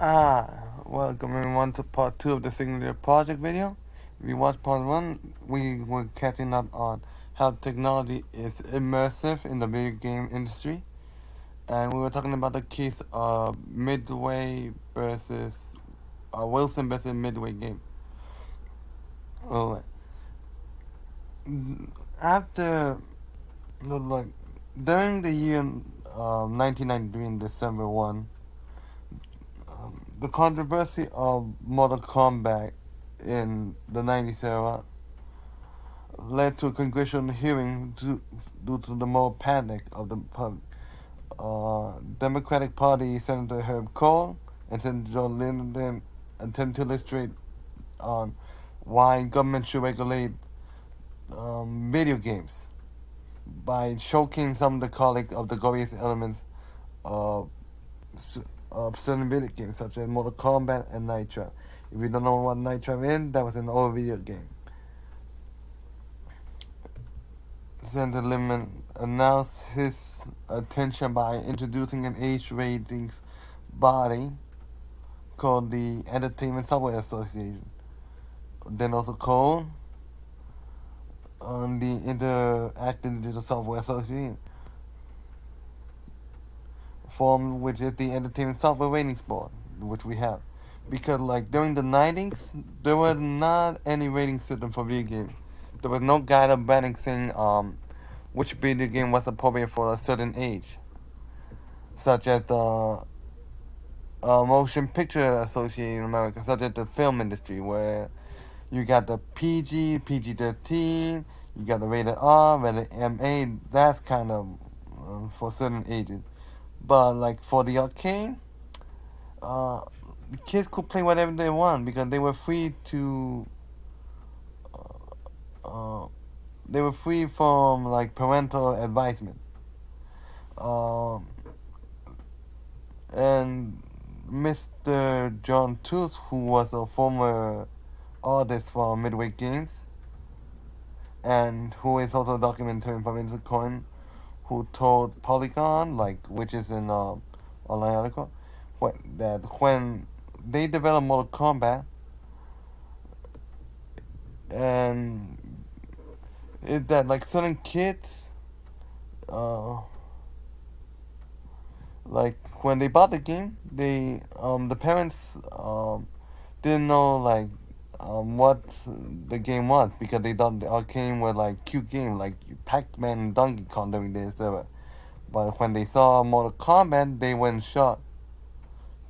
Welcome everyone to part 2 of the Signature Project video. If you watched part 1, we were catching up on how technology is immersive in the video game industry. And we were talking about the case of Midway versus Wilson versus Midway game. Well, after, like, during the year 1993 in December 1, the controversy of Mortal Kombat in the 90s era led to a congressional hearing due to the moral panic of the public. Democratic Party Senator Herb Kohl and Senator John Linden attempt to illustrate on why government should regulate video games by showcasing some of the colleagues of the glorious elements of of certain video games such as Mortal Kombat and Night Trap. If you don't know what Night Trap is, that was an old video game. Senator Linden announced his attention by introducing an age ratings body called the Entertainment Software Association. Then also called the Interactive Digital Software Association, formed, which is the Entertainment Software Ratings Board, which we have. Because like during the 90s, there was not any rating system for video games. There was no guide or banning saying which video game was appropriate for a certain age, such as the Motion Picture Association in America, such as the film industry, where you got the PG, PG-13, you got the rated R, rated MA. That's kind of for certain ages. But like for the arcade, kids could play whatever they want because they were free to. They were free from like parental advisement. And Mr. John Tooth, who was a former artist for Midway Games, and who is also a documentarian from Intercoin, who told Polygon, like, which is an online article, that when they developed Mortal Kombat, and is that like certain kids, like when they bought the game, they the parents didn't know like what the game was because they thought the arcade were like cute game like Pac-Man and Donkey Kong during their server. But when they saw Mortal Kombat, they were in shock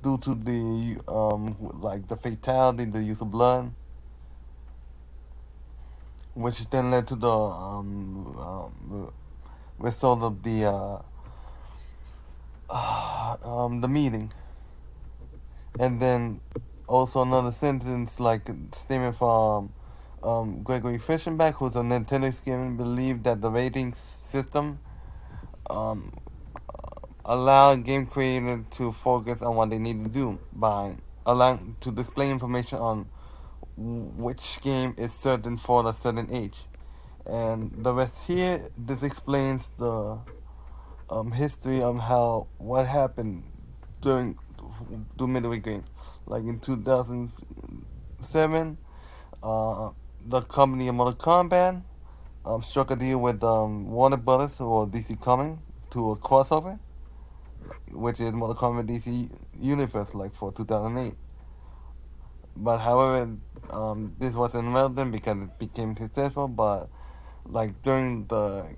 due to the like the fatality, the use of blood, which then led to the result of the meeting. And then also another sentence like statement from Gregory Fishenback, who's a Nintendo executive, believed that the ratings system um, allow game creators to focus on what they need to do by allowing to display information on which game is certain for a certain age. And the rest here, this explains the history of what happened during the Midway Games. Like in 2007, the company of Mortal Kombat struck a deal with Warner Brothers or DC Comics to a crossover, which is Mortal Kombat DC Universe, like for 2008. But however, this wasn't relevant because it became successful. But like during the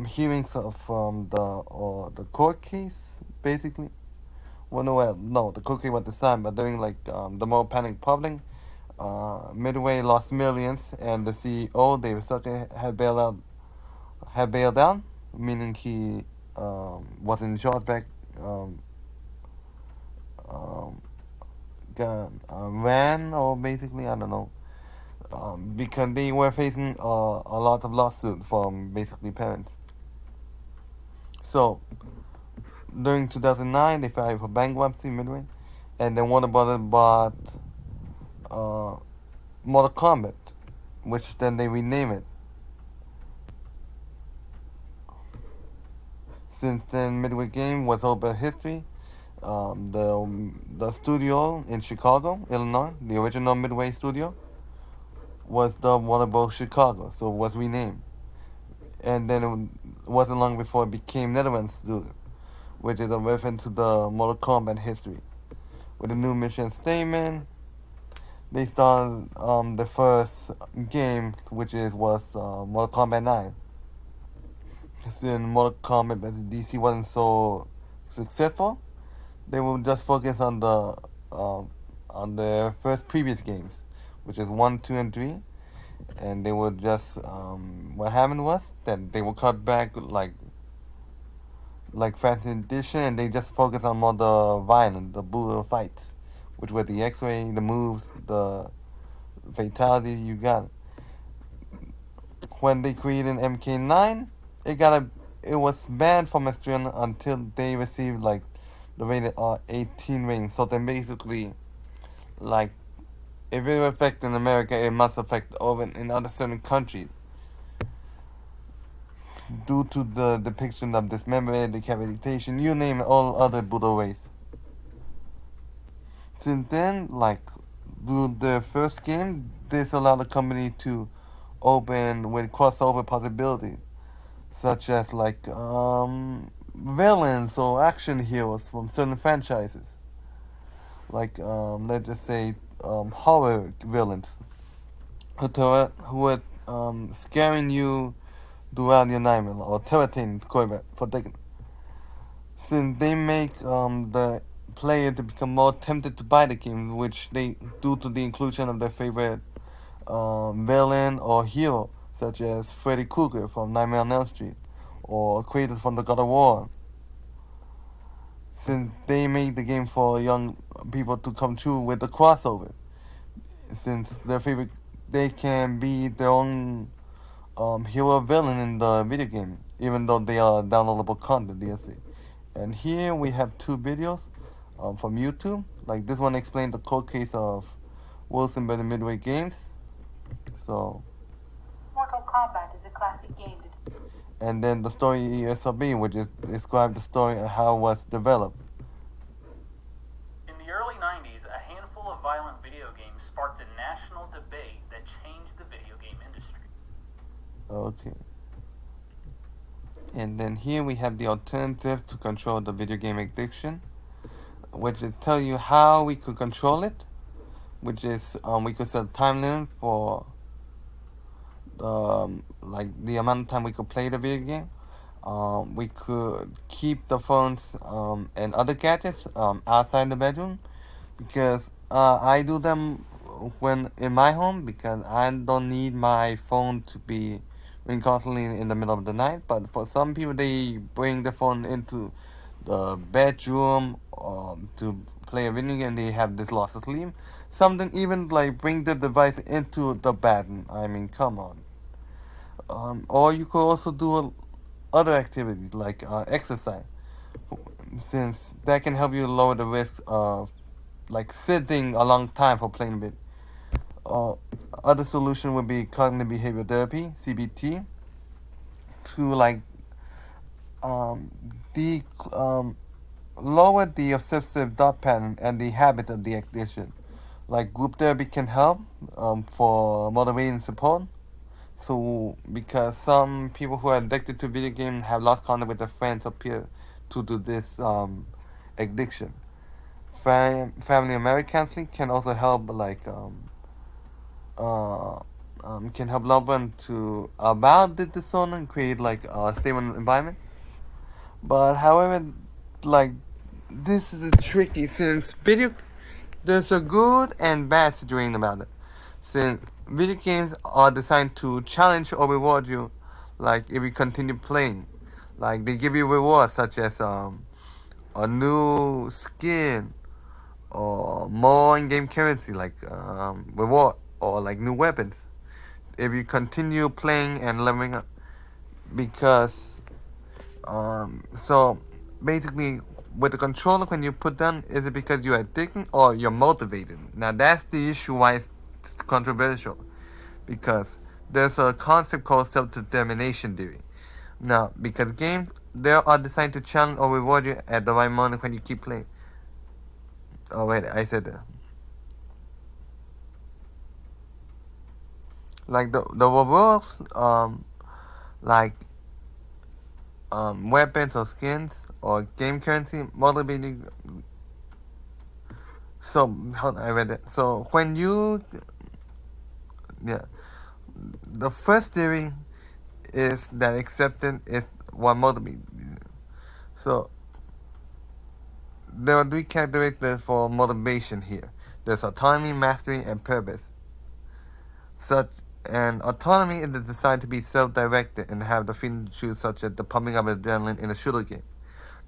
hearings of the court case, basically. Well, no, the court case was decided, but during like the more panic public, Midway lost millions, and the CEO David Sutter had bailed out, meaning he was in charge back got ran, or basically I don't know, because they were facing a lot of lawsuits from basically parents. So during 2009, they filed for bankruptcy, Midway, and then Warner Brothers bought Mortal Kombat, which then they renamed it. Since then, Midway Game was all about history. the studio in Chicago, Illinois, the original Midway studio, was the Warner Bros. Chicago, so it was renamed. And then it wasn't long before it became Netherlands Studio, which is a reference to the Mortal Kombat history. With the new mission statement, they started the first game, which was Mortal Kombat 9. Since Mortal Kombat versus DC wasn't so successful, they will just focus on their first previous games, which is 1, 2, and 3, and they would just what happened was that they would cut back like Fantasy Edition, and they just focus on more the violent, the brutal fights, which were the X-ray, the moves, the fatalities. You got when they created MK9, it was banned from Australia until they received like the rated R 18 rating. So then basically, like, if it affects in America, it must affect over in other certain countries due to the depiction of dismemberment, decapitation, you name it, all other brutal ways. Since then, like, through the first game, this allowed the company to open with crossover possibilities, such as like villains or action heroes from certain franchises, like let's just say horror villains who are scaring you throughout your nightmare or terrorating combat for taking. Since they make the player to become more tempted to buy the game, which they due to the inclusion of their favorite villain or hero, such as Freddy Krueger from Nightmare on Elm Street, or Kratos from the God of War. Since they made the game for young people to come through with the crossover, since their favorite, they can be their own hero or villain in the video game, even though they are downloadable content DLC. And here we have two videos from YouTube. Like this one explained the cold case of Wilson by the Midway Games. So. Mortal Kombat is a classic game. And then the story ESRB, which is describe the story and how it was developed. In the early 90s, a handful of violent video games sparked a national debate that changed the video game industry. Okay. And then here we have the alternative to control the video game addiction, which will tell you how we could control it, which is we could set a time limit for like the amount of time we could play the video game. We could keep the phones and other gadgets outside the bedroom, because I do them when in my home, because I don't need my phone to be ring constantly in the middle of the night. But for some people, they bring the phone into the bedroom to play a video game. They have this loss of sleep. Something even like bring the device into the bathroom. I mean, come on. Or you could also do other activities like exercise, since that can help you lower the risk of like sitting a long time for playing a bit. Other solution would be cognitive behavior therapy (CBT) to like the lower the obsessive thought pattern and the habit of the addiction. Like group therapy can help for motivating support. So, because some people who are addicted to video games have lost contact with their friends or peers due to this addiction. Family and marriage counseling can also help, like, can help loved ones to about the disorder and create like a stable environment. But however, like, this is tricky since there's a good and bad situation about it. Since video games are designed to challenge or reward you, like if you continue playing, like they give you rewards such as a new skin or more in-game currency, like reward or like new weapons. If you continue playing and leveling up, because so basically with the controller when you put down, is it because you're addicted or you're motivated? Now that's the issue why it's controversial, because there's a concept called self-determination theory. Now, because games they are designed to challenge or reward you at the right moment when you keep playing. Oh wait, I said like the rewards like weapons or skins or game currency motivating. So hold on, I read it. So when you yeah, the first theory is that acceptance is what motivates. So there are three characteristics for motivation here. There's autonomy, mastery, and purpose. Such and autonomy is the desire to be self-directed and have the freedom to choose, such as the pumping of adrenaline in a shooter game.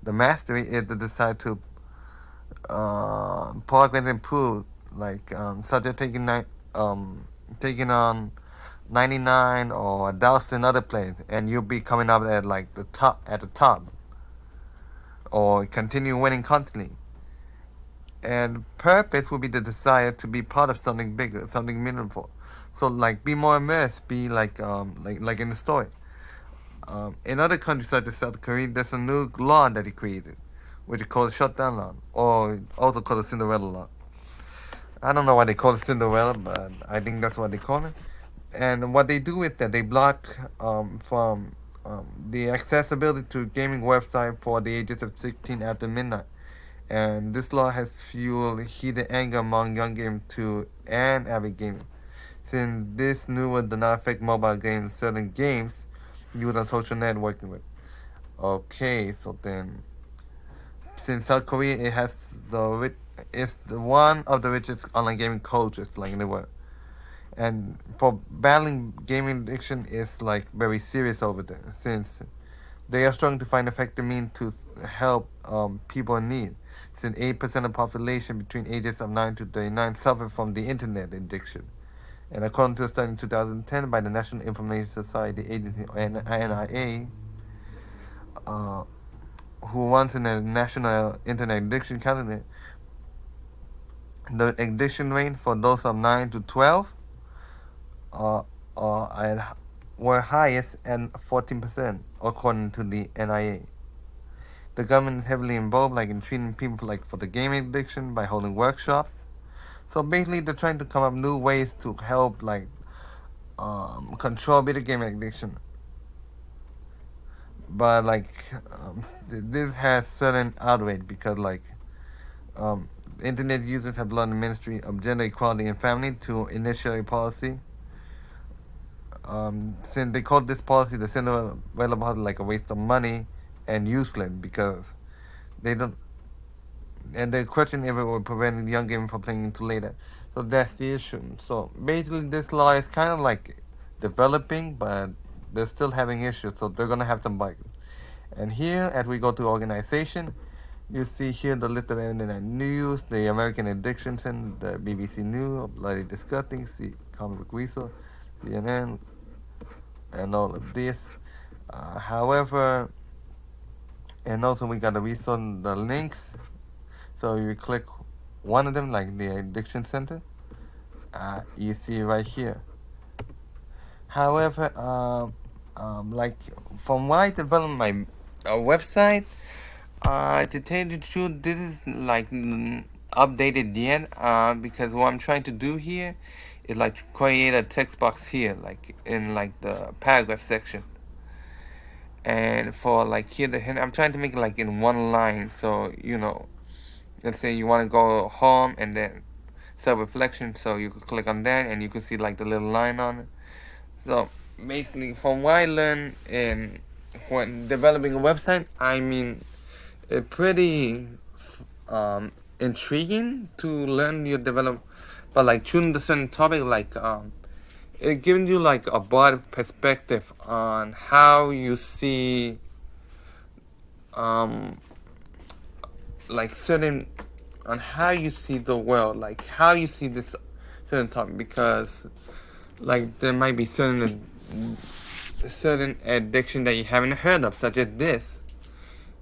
The mastery is the desire to progress and improve, like such as taking on 99 or 1,000 other players, and you'll be coming up at like the top, or continue winning constantly. And purpose will be the desire to be part of something bigger, something meaningful. So like be more immersed, be like in the story. In other countries such as South Korea, there's a new law that he created, which is called shutdown law, or also called the Cinderella law. I don't know why they call it Cinderella, but I think that's what they call it. And what they do is that they block from the accessibility to gaming website for the ages of 16 after midnight. And this law has fueled heated anger among young gamers to and avid gamers. Since this new law does not affect mobile games, certain games used on social networking with. Okay, so then since South Korea it has it's the one of the richest online gaming cultures like in the world. And for battling gaming addiction is like very serious over there since they are struggling to find effective means to help people in need. Since 8% of the population between ages of 9 to 39 suffer from the internet addiction. And according to a study in 2010 by the National Information Society Agency, INIA, who runs in the National Internet Addiction Calendar, the addiction rate for those of 9 to 12 were highest at 14%, according to the NIA. The government is heavily involved, like in treating people like for the gaming addiction by holding workshops. So basically, they're trying to come up new ways to help like control video game addiction. But like this has certain outrage because like internet users have blocked the Ministry of Gender Equality and Family to initiate a policy. Since they called this policy the Cinderella policy like a waste of money and useless because they don't, and they question if it will prevent young gamers from playing into later. So that's the issue. So basically, this law is kind of like developing, but they're still having issues. So they're gonna have some bugs. And here, as we go to organization, you see here the list of internet news, the American Addiction Center, the BBC News, Bloody Disgusting, Comic Book Resource, CNN, and all of this. However, and also we got the resource, the links. So you click one of them, like the Addiction Center, you see right here. However, like from when I developed my website, to tell you the truth, this is like updated yet, because what I'm trying to do here is like create a text box here, like in like the paragraph section. And for like here, I'm trying to make it like in one line, so you know, let's say you want to go home and then self-reflection, so you could click on that and you can see like the little line on it. So basically, from what I learned in when developing a website, I mean, it's pretty intriguing to learn your develop, but like choosing the certain topic, like it gives you like a broad perspective on how you see like certain on how you see the world, like how you see this certain topic, because like there might be certain addiction that you haven't heard of, such as this,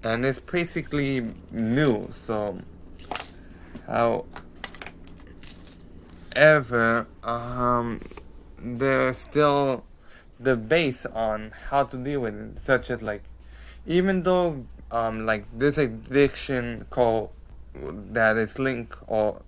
and it's basically new. So however, there's still debates on how to deal with it, such as like even though like this addiction called that is linked or